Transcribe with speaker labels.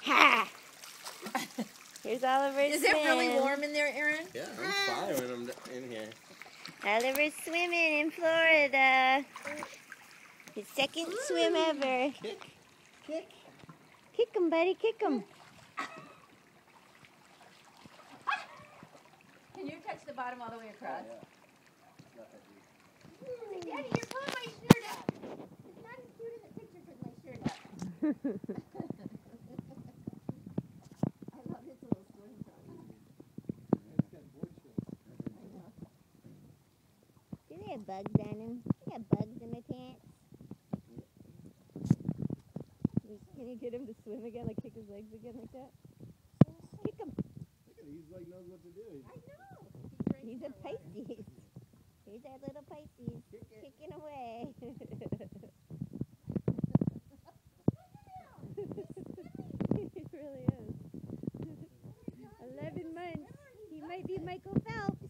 Speaker 1: Ha! Here's Oliver.
Speaker 2: Is it really warm in there, Aaron?
Speaker 3: Yeah, I'm fine when I'm in here.
Speaker 1: Oliver's swimming in Florida. His second swim ever.
Speaker 3: Kick. Kick.
Speaker 1: Kick him, buddy. Kick him.
Speaker 2: Can you touch the bottom all the way across?
Speaker 3: Yeah.
Speaker 2: Daddy, you're pulling my shirt up. It's not as cute in the pictures with my shirt up. I love his little swim trunk.
Speaker 1: Do they have bugs on him? They got bugs in my pants. Can you get him to swim again, like kick his legs again like that? Kick him.
Speaker 3: Look at he's like knows what to do.
Speaker 2: I know.
Speaker 1: He's a Pisces. He's that little Pisces kicking away. He really is. 11 months. He might be Michael Phelps.